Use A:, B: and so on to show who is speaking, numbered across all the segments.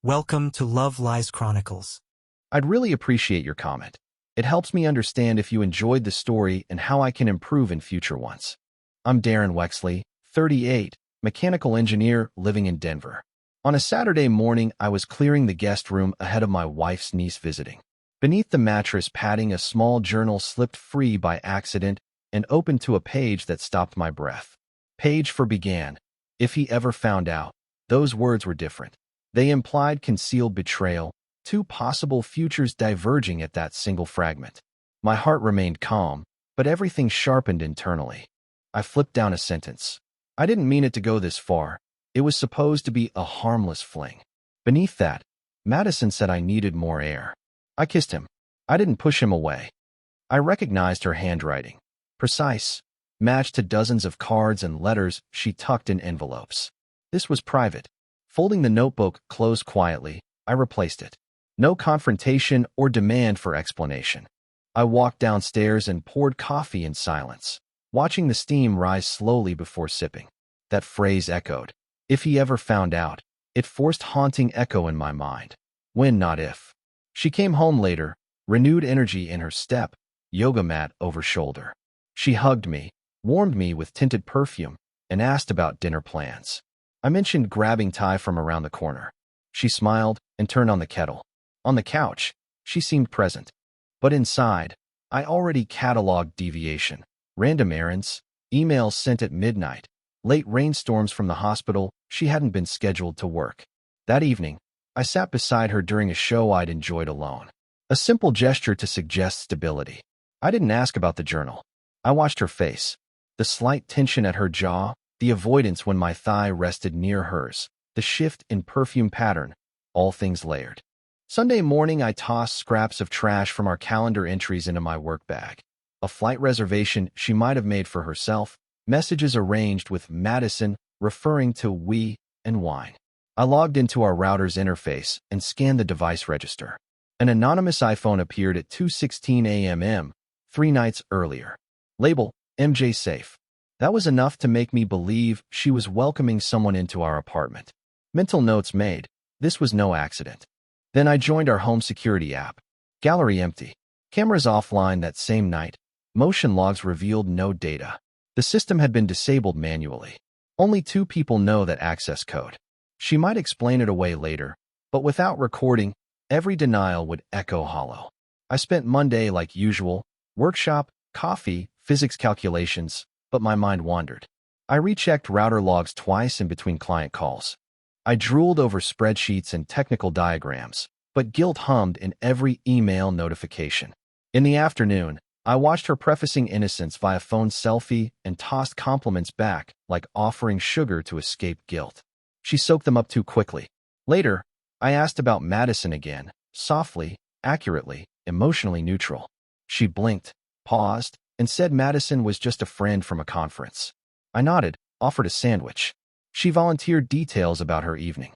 A: Welcome to Love Lies Chronicles.
B: I'd really appreciate your comment. It helps me understand if you enjoyed the story and how I can improve in future ones. I'm Darren Wexley, 38, mechanical engineer living in Denver. On a Saturday morning, I was clearing the guest room ahead of my wife's niece visiting. Beneath the mattress padding, a small journal slipped free by accident and opened to a page that stopped my breath. Page 4 began. If he ever found out. Those words were different. They implied concealed betrayal, two possible futures diverging at that single fragment. My heart remained calm, but everything sharpened internally. I flipped down a sentence. I didn't mean it to go this far. It was supposed to be a harmless fling. Beneath that, Madison said I needed more air. I kissed him. I didn't push him away. I recognized her handwriting. Precise, matched to dozens of cards and letters she tucked in envelopes. This was private. Folding the notebook closed quietly, I replaced it. No confrontation or demand for explanation. I walked downstairs and poured coffee in silence, watching the steam rise slowly before sipping. That phrase echoed. If he ever found out, it forced haunting echo in my mind. When, not if. She came home later, renewed energy in her step, yoga mat over shoulder. She hugged me, warmed me with tinted perfume, and asked about dinner plans. I mentioned grabbing Thai from around the corner. She smiled and turned on the kettle. On the couch, she seemed present. But inside, I already cataloged deviation, random errands, emails sent at midnight, late rainstorms from the hospital. She hadn't been scheduled to work. That evening, I sat beside her during a show I'd enjoyed alone. A simple gesture to suggest stability. I didn't ask about the journal. I watched her face. The slight tension at her jaw, the avoidance when my thigh rested near hers, the shift in perfume pattern, all things layered. Sunday morning, I tossed scraps of trash from our calendar entries into my work bag. A flight reservation she might have made for herself, messages arranged with Madison referring to we and wine. I logged into our router's interface and scanned the device register. An anonymous iPhone appeared at 2:16 a.m., 3 nights earlier. Label, MJ Safe. That was enough to make me believe she was welcoming someone into our apartment. Mental notes made. This was no accident. Then I joined our home security app. Gallery empty. Cameras offline that same night. Motion logs revealed no data. The system had been disabled manually. Only 2 people know that access code. She might explain it away later, but without recording, every denial would echo hollow. I spent Monday like usual, workshop, coffee, physics calculations, but my mind wandered. I rechecked router logs twice in between client calls. I drooled over spreadsheets and technical diagrams, but guilt hummed in every email notification. In the afternoon, I watched her prefacing innocence via phone selfie and tossed compliments back like offering sugar to escape guilt. She soaked them up too quickly. Later, I asked about Madison again, softly, accurately, emotionally neutral. She blinked, paused, and said Madison was just a friend from a conference. I nodded, offered a sandwich. She volunteered details about her evening.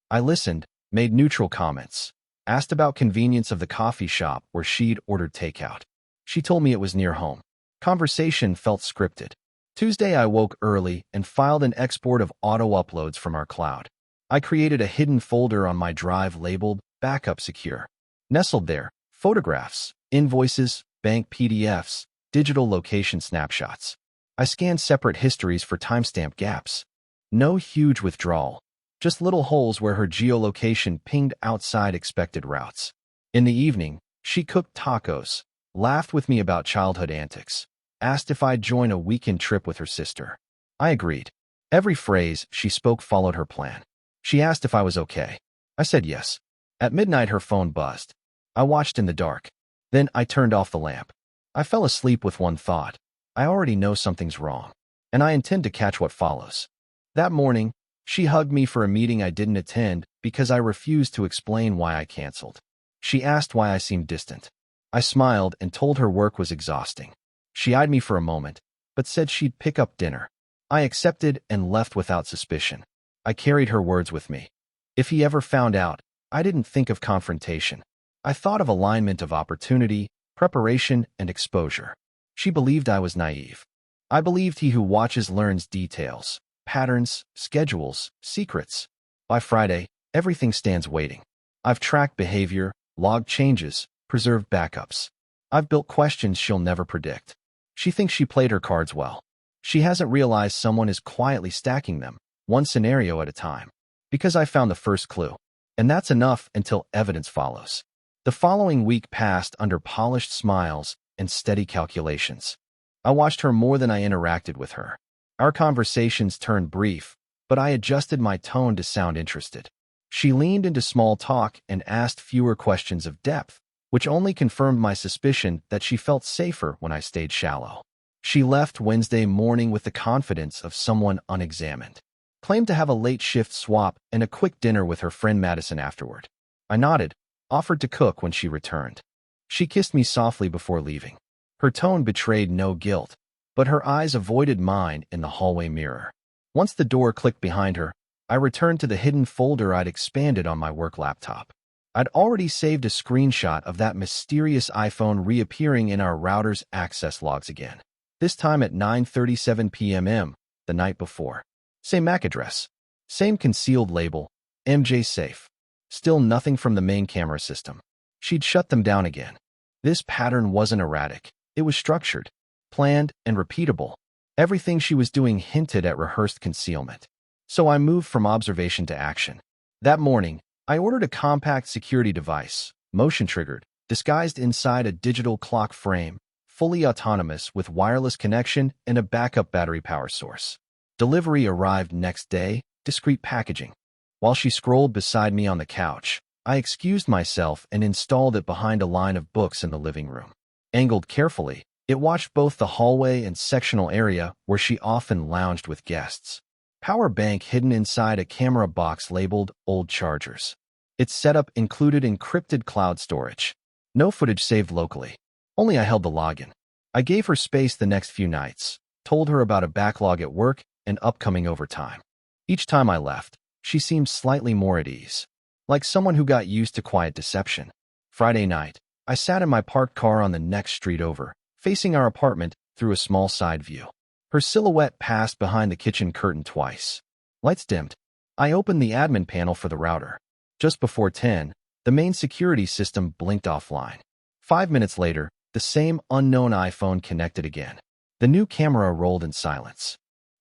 B: I listened, made neutral comments, asked about convenience of the coffee shop where she'd ordered takeout. She told me it was near home. Conversation felt scripted. Tuesday, I woke early and filed an export of auto uploads from our cloud. I created a hidden folder on my drive labeled Backup Secure. Nestled there, photographs, invoices, bank PDFs, digital location snapshots. I scanned separate histories for timestamp gaps. No huge withdrawal, just little holes where her geolocation pinged outside expected routes. In the evening, she cooked tacos, laughed with me about childhood antics, asked if I'd join a weekend trip with her sister. I agreed. Every phrase she spoke followed her plan. She asked if I was okay. I said yes. At midnight, her phone buzzed. I watched in the dark. Then I turned off the lamp. I fell asleep with one thought. I already know something's wrong, and I intend to catch what follows. That morning, she hugged me for a meeting I didn't attend because I refused to explain why I canceled. She asked why I seemed distant. I smiled and told her work was exhausting. She eyed me for a moment, but said she'd pick up dinner. I accepted and left without suspicion. I carried her words with me. If he ever found out, I didn't think of confrontation. I thought of alignment of opportunity, preparation, and exposure. She believed I was naive. I believed he who watches learns details, patterns, schedules, secrets. By Friday, Everything stands waiting. I've tracked behavior, logged changes, preserved backups. I've built questions she'll never predict. She thinks she played her cards well. She hasn't realized someone is quietly stacking them, one scenario at a time. Because I found the first clue. And that's enough until evidence follows. The following week passed under polished smiles and steady calculations. I watched her more than I interacted with her. Our conversations turned brief, but I adjusted my tone to sound interested. She leaned into small talk and asked fewer questions of depth, which only confirmed my suspicion that she felt safer when I stayed shallow. She left Wednesday morning with the confidence of someone unexamined. Claimed to have a late shift swap and a quick dinner with her friend Madison afterward. I nodded, offered to cook when she returned. She kissed me softly before leaving. Her tone betrayed no guilt, but her eyes avoided mine in the hallway mirror. Once the door clicked behind her, I returned to the hidden folder I'd expanded on my work laptop. I'd already saved a screenshot of that mysterious iPhone reappearing in our router's access logs again. This time at 9:37 p.m. the night before. Same MAC address. Same concealed label, MJ Safe. Still nothing from the main camera system. She'd shut them down again. This pattern wasn't erratic. It was structured, planned, and repeatable. Everything she was doing hinted at rehearsed concealment. So I moved from observation to action. That morning, I ordered a compact security device, motion-triggered, disguised inside a digital clock frame, fully autonomous with wireless connection and a backup battery power source. Delivery arrived next day, discreet packaging. While she scrolled beside me on the couch, I excused myself and installed it behind a line of books in the living room. Angled carefully, it watched both the hallway and sectional area where she often lounged with guests. Power bank hidden inside a camera box labeled Old Chargers. Its setup included encrypted cloud storage. No footage saved locally. Only I held the login. I gave her space the next few nights, told her about a backlog at work and upcoming overtime. Each time I left, she seemed slightly more at ease, like someone who got used to quiet deception. Friday night, I sat in my parked car on the next street over, facing our apartment through a small side view. Her silhouette passed behind the kitchen curtain twice. Lights dimmed. I opened the admin panel for the router. Just before 10, the main security system blinked offline. 5 minutes later, the same unknown iPhone connected again. The new camera rolled in silence.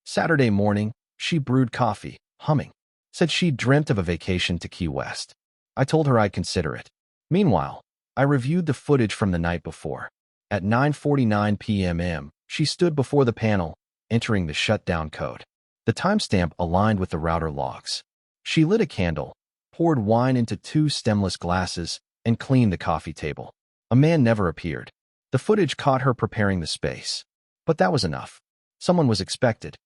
B: Saturday morning, she brewed coffee, humming. Said she'd dreamt of a vacation to Key West. I told her I'd consider it. Meanwhile, I reviewed the footage from the night before. At 9:49 p.m., she stood before the panel, entering the shutdown code. The timestamp aligned with the router logs. She lit a candle, poured wine into 2 stemless glasses, and cleaned the coffee table. A man never appeared. The footage caught her preparing the space. But that was enough. Someone was expected.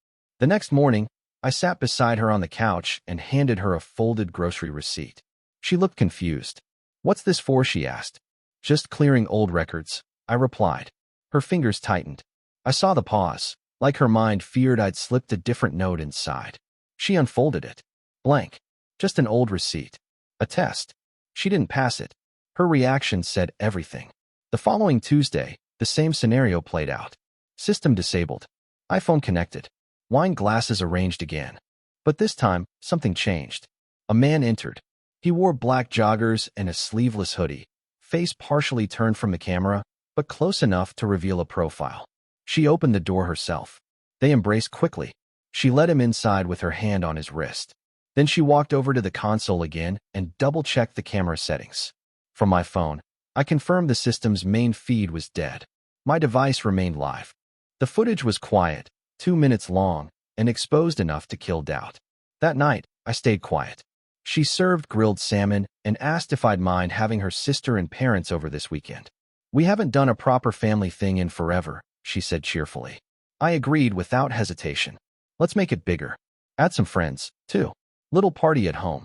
B: The next morning, I sat beside her on the couch and handed her a folded grocery receipt. She looked confused. "What's this for?" she asked. "Just clearing old records," I replied. Her fingers tightened. I saw the pause, like her mind feared I'd slipped a different note inside. She unfolded it. Blank. Just an old receipt. A test. She didn't pass it. Her reaction said everything. The following Tuesday, the same scenario played out. System disabled. iPhone connected. Wine glasses arranged again. But this time, something changed. A man entered. He wore black joggers and a sleeveless hoodie, face partially turned from the camera, but close enough to reveal a profile. She opened the door herself. They embraced quickly. She led him inside with her hand on his wrist. Then she walked over to the console again and double-checked the camera settings. From my phone, I confirmed the system's main feed was dead. My device remained live. The footage was quiet, 2 minutes long, and exposed enough to kill doubt. That night, I stayed quiet. She served grilled salmon and asked if I'd mind having her sister and parents over this weekend. "We haven't done a proper family thing in forever," she said cheerfully. I agreed without hesitation. "Let's make it bigger. Add some friends, too. Little party at home."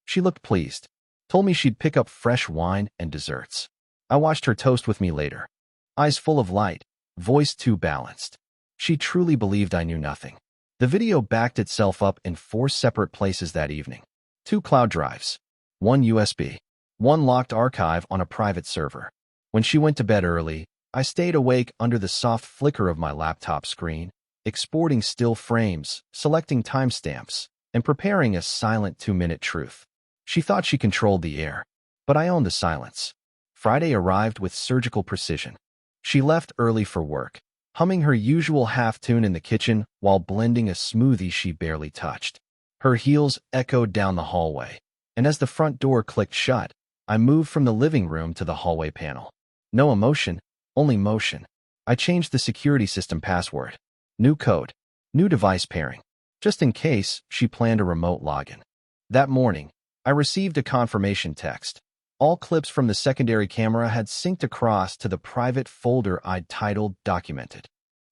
B: She looked pleased. Told me she'd pick up fresh wine and desserts. I watched her toast with me later. Eyes full of light, voice too balanced. She truly believed I knew nothing. The video backed itself up in 4 separate places that evening. 2 cloud drives. 1 USB. 1 locked archive on a private server. When she went to bed early, I stayed awake under the soft flicker of my laptop screen, exporting still frames, selecting timestamps, and preparing a silent 2-minute truth. She thought she controlled the air, but I owned the silence. Friday arrived with surgical precision. She left early for work, humming her usual half-tune in the kitchen while blending a smoothie she barely touched. Her heels echoed down the hallway, and as the front door clicked shut, I moved from the living room to the hallway panel. No emotion, only motion. I changed the security system password. New code. New device pairing. Just in case she planned a remote login. That morning, I received a confirmation text. All clips from the secondary camera had synced across to the private folder I'd titled Documented.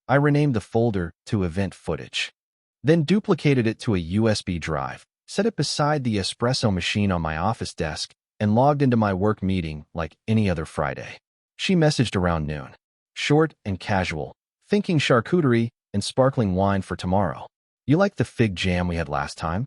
B: I renamed the folder to Event Footage. Then duplicated it to a USB drive, set it beside the espresso machine on my office desk, and logged into my work meeting like any other Friday. She messaged around noon. Short and casual, thinking charcuterie and sparkling wine for tomorrow. You like the fig jam we had last time?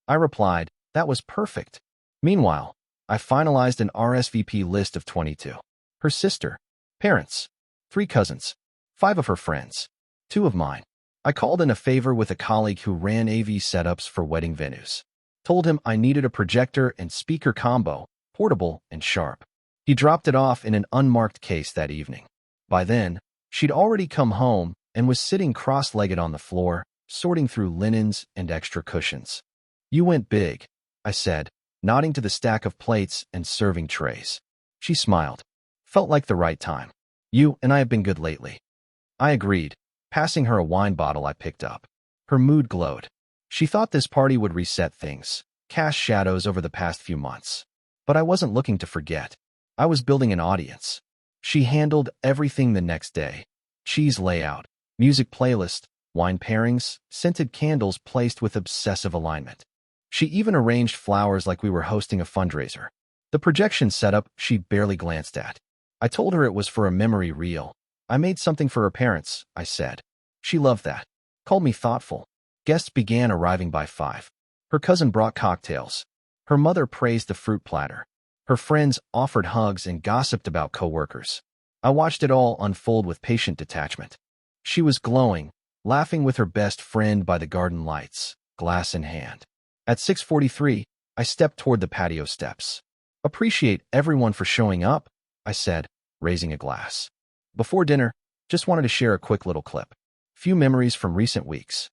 B: I replied, that was perfect. Meanwhile, I finalized an RSVP list of 22. Her sister, parents, 3 cousins, 5 of her friends, 2 of mine. I called in a favor with a colleague who ran AV setups for wedding venues. Told him I needed a projector and speaker combo, portable and sharp. He dropped it off in an unmarked case that evening. By then, she'd already come home and was sitting cross-legged on the floor, sorting through linens and extra cushions. You went big, I said, nodding to the stack of plates and serving trays. She smiled. Felt like the right time. You and I have been good lately. I agreed, passing her a wine bottle I picked up. Her mood glowed. She thought this party would reset things, cast shadows over the past few months. But I wasn't looking to forget. I was building an audience. She handled everything the next day. Cheese layout, music playlist, wine pairings, scented candles placed with obsessive alignment. She even arranged flowers like we were hosting a fundraiser. The projection setup she barely glanced at. I told her it was for a memory reel. I made something for her parents, I said. She loved that. Called me thoughtful. Guests began arriving by 5. Her cousin brought cocktails. Her mother praised the fruit platter. Her friends offered hugs and gossiped about coworkers. I watched it all unfold with patient detachment. She was glowing, laughing with her best friend by the garden lights, glass in hand. At 6:43, I stepped toward the patio steps. Appreciate everyone for showing up, I said, raising a glass. Before dinner, just wanted to share a quick little clip. Few memories from recent weeks.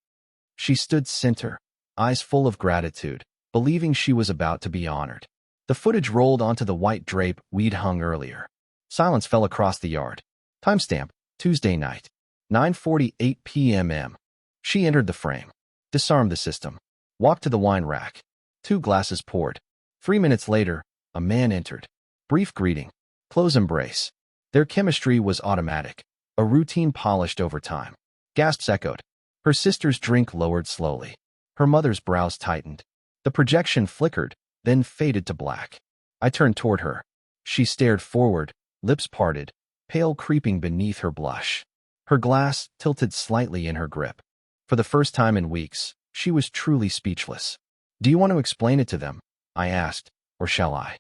B: She stood center, eyes full of gratitude, believing she was about to be honored. The footage rolled onto the white drape we'd hung earlier. Silence fell across the yard. Timestamp, Tuesday night, 9:48 p.m. She entered the frame, disarmed the system, walked to the wine rack. 2 glasses poured. 3 minutes later, a man entered. Brief greeting, close embrace. Their chemistry was automatic, a routine polished over time. Gasps echoed. Her sister's drink lowered slowly. Her mother's brows tightened. The projection flickered, then faded to black. I turned toward her. She stared forward, lips parted, pale creeping beneath her blush. Her glass tilted slightly in her grip. For the first time in weeks, she was truly speechless. Do you want to explain it to them? I asked, or shall I?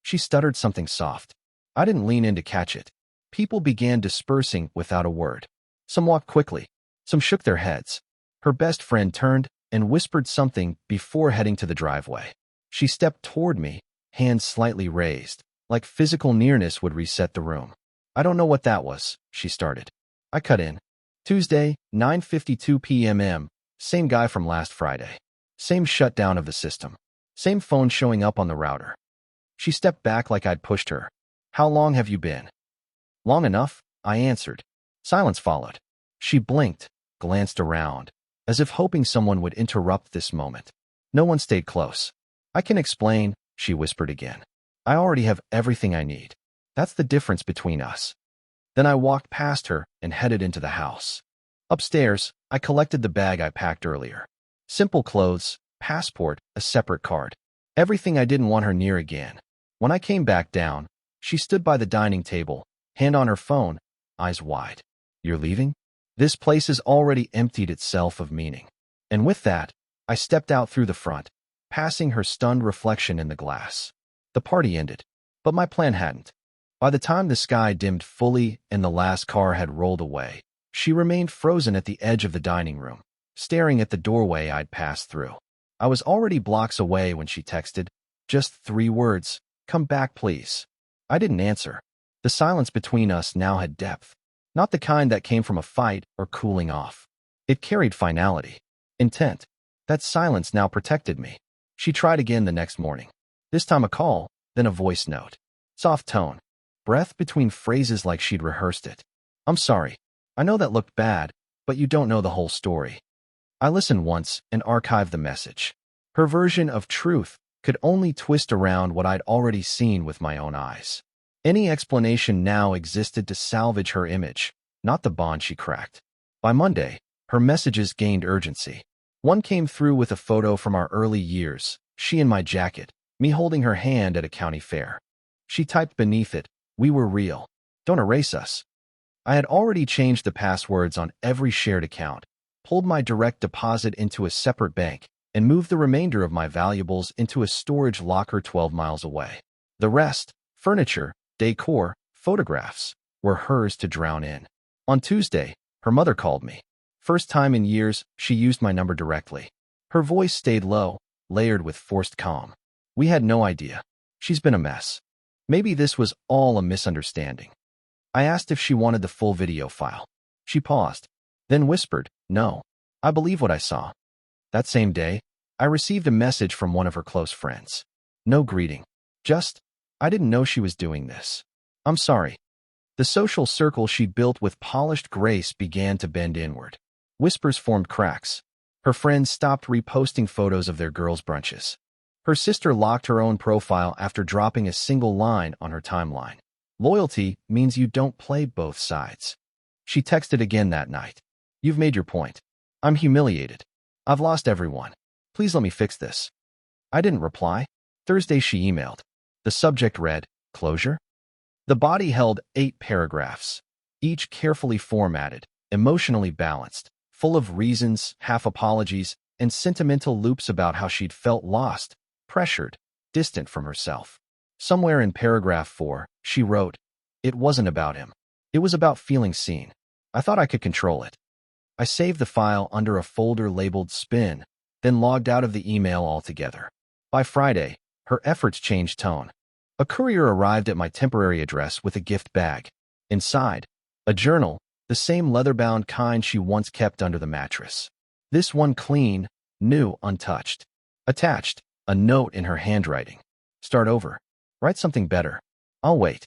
B: She stuttered something soft. I didn't lean in to catch it. People began dispersing without a word. Some walked quickly. Some shook their heads. Her best friend turned and whispered something before heading to the driveway. She stepped toward me, hands slightly raised, like physical nearness would reset the room. I don't know what that was, she started. I cut in. Tuesday, 9:52 p.m. Same guy from last Friday. Same shutdown of the system. Same phone showing up on the router. She stepped back like I'd pushed her. How long have you been? Long enough, I answered. Silence followed. She blinked, glanced around, as if hoping someone would interrupt this moment. No one stayed close. I can explain, she whispered again. I already have everything I need. That's the difference between us. Then I walked past her and headed into the house. Upstairs, I collected the bag I packed earlier. Simple clothes, passport, a separate card. Everything I didn't want her near again. When I came back down, she stood by the dining table, hand on her phone, eyes wide. You're leaving? This place has already emptied itself of meaning. And with that, I stepped out through the front, passing her stunned reflection in the glass. The party ended, but my plan hadn't. By the time the sky dimmed fully and the last car had rolled away, she remained frozen at the edge of the dining room, staring at the doorway I'd passed through. I was already blocks away when she texted, Just 3 words. Come back, please. I didn't answer. The silence between us now had depth. Not the kind that came from a fight or cooling off. It carried finality. Intent. That silence now protected me. She tried again the next morning. This time a call, then a voice note. Soft tone. Breath between phrases like she'd rehearsed it. I'm sorry. I know that looked bad, but you don't know the whole story. I listened once and archived the message. Her version of truth could only twist around what I'd already seen with my own eyes. Any explanation now existed to salvage her image, not the bond she cracked. By Monday, her messages gained urgency. One came through with a photo from our early years, she in my jacket, me holding her hand at a county fair. She typed beneath it, "We were real. Don't erase us." I had already changed the passwords on every shared account, pulled my direct deposit into a separate bank, and moved the remainder of my valuables into a storage locker 12 miles away. The rest, furniture, decor, photographs, were hers to drown in. On Tuesday, her mother called me. First time in years, she used my number directly. Her voice stayed low, layered with forced calm. We had no idea. She's been a mess. Maybe this was all a misunderstanding. I asked if she wanted the full video file. She paused, then whispered, "No, I believe what I saw." That same day, I received a message from one of her close friends. No greeting. Just, "I didn't know she was doing this. I'm sorry." The social circle she'd built with polished grace began to bend inward. Whispers formed cracks. Her friends stopped reposting photos of their girls' brunches. Her sister locked her own profile after dropping a single line on her timeline. Loyalty means you don't play both sides. She texted again that night. "You've made your point. I'm humiliated. I've lost everyone. Please let me fix this." I didn't reply. Thursday she emailed. The subject read, "Closure?" The body held 8 paragraphs, each carefully formatted, emotionally balanced, full of reasons, half apologies, and sentimental loops about how she'd felt lost, pressured, distant from herself. Somewhere in paragraph 4, she wrote, "It wasn't about him. It was about feeling seen. I thought I could control it." I saved the file under a folder labeled Spin, then logged out of the email altogether. By Friday, her efforts changed tone. A courier arrived at my temporary address with a gift bag. Inside, a journal, the same leather-bound kind she once kept under the mattress. This one clean, new, untouched. Attached, a note in her handwriting. "Start over. Write something better. I'll wait."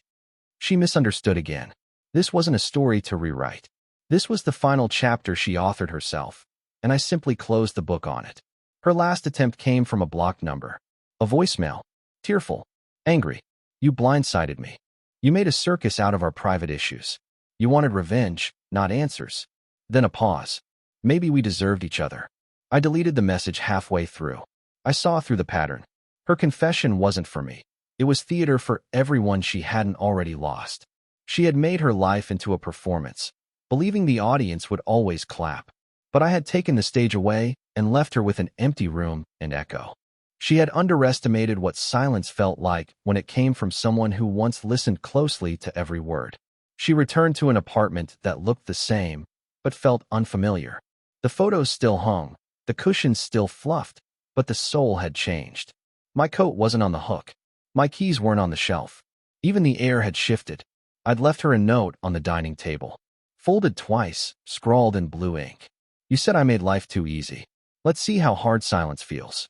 B: She misunderstood again. This wasn't a story to rewrite. This was the final chapter she authored herself, and I simply closed the book on it. Her last attempt came from a blocked number. A voicemail. Tearful. Angry. "You blindsided me. You made a circus out of our private issues. You wanted revenge, not answers." Then a pause. Maybe we deserved each other. I deleted the message halfway through. I saw through the pattern. Her confession wasn't for me. It was theater for everyone she hadn't already lost. She had made her life into a performance, believing the audience would always clap. But I had taken the stage away and left her with an empty room and echo. She had underestimated what silence felt like when it came from someone who once listened closely to every word. She returned to an apartment that looked the same, but felt unfamiliar. The photos still hung, the cushions still fluffed, but the soul had changed. My coat wasn't on the hook. My keys weren't on the shelf. Even the air had shifted. I'd left her a note on the dining table. Folded twice, scrawled in blue ink. "You said I made life too easy. Let's see how hard silence feels."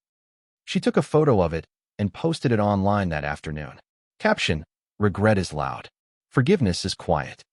B: She took a photo of it and posted it online that afternoon. Caption, "Regret is loud. Forgiveness is quiet."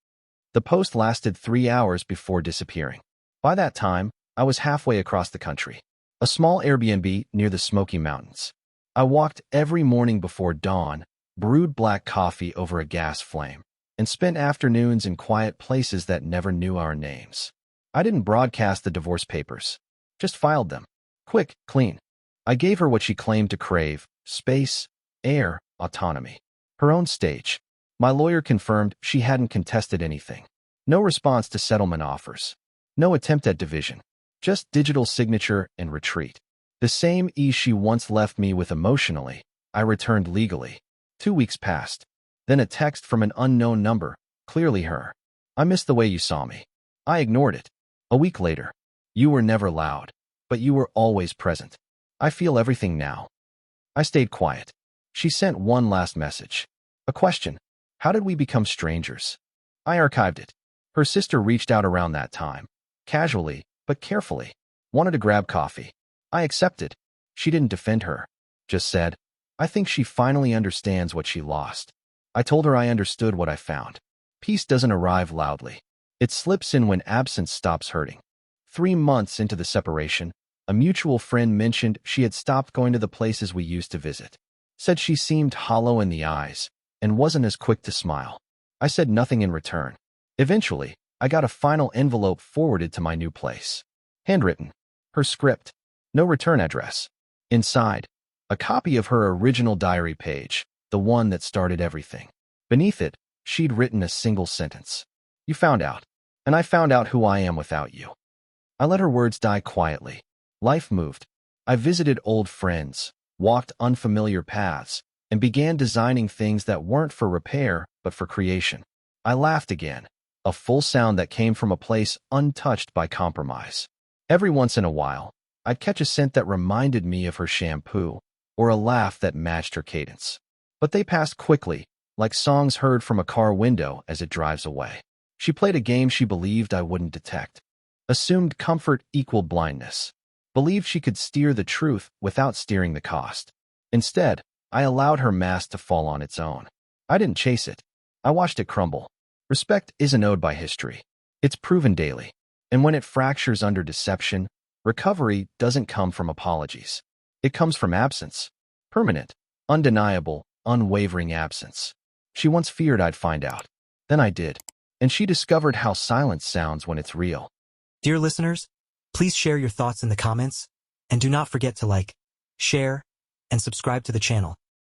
B: The post lasted 3 hours before disappearing. By that time, I was halfway across the country. A small Airbnb near the Smoky Mountains. I walked every morning before dawn, brewed black coffee over a gas flame, and spent afternoons in quiet places that never knew our names. I didn't broadcast the divorce papers, just filed them. Quick, clean. I gave her what she claimed to crave: space, air, autonomy. Her own stage. My lawyer confirmed she hadn't contested anything. No response to settlement offers. No attempt at division. Just digital signature and retreat. The same ease she once left me with emotionally, I returned legally. 2 weeks passed. Then a text from an unknown number, clearly her. "I missed the way you saw me." I ignored it. A week later. "You were never loud, but you were always present. I feel everything now." I stayed quiet. She sent one last message. A question. How did we become strangers? I archived it. Her sister reached out around that time. Casually, but carefully. Wanted to grab coffee. I accepted. She didn't defend her. Just said, I think she finally understands what she lost. I told her I understood what I found. Peace doesn't arrive loudly. It slips in when absence stops hurting. 3 months into the separation, a mutual friend mentioned she had stopped going to the places we used to visit. Said she seemed hollow in the eyes and wasn't as quick to smile. I said nothing in return. Eventually, I got a final envelope forwarded to my new place. Handwritten. Her script. No return address. Inside, a copy of her original diary page, the one that started everything. Beneath it, she'd written a single sentence. You found out, and I found out who I am without you. I let her words die quietly. Life moved. I visited old friends, walked unfamiliar paths, and began designing things that weren't for repair, but for creation. I laughed again, a full sound that came from a place untouched by compromise. Every once in a while, I'd catch a scent that reminded me of her shampoo, or a laugh that matched her cadence. But they passed quickly, like songs heard from a car window as it drives away. She played a game she believed I wouldn't detect. Assumed comfort equaled blindness. Believed she could steer the truth without steering the cost. Instead, I allowed her mask to fall on its own. I didn't chase it. I watched it crumble. Respect isn't owed by history. It's proven daily. And when it fractures under deception, recovery doesn't come from apologies. It comes from absence. Permanent, undeniable, unwavering absence. She once feared I'd find out. Then I did. And she discovered how silence sounds when it's real.
A: Dear listeners, please share your thoughts in the comments, and do not forget to like, share, and subscribe to the channel.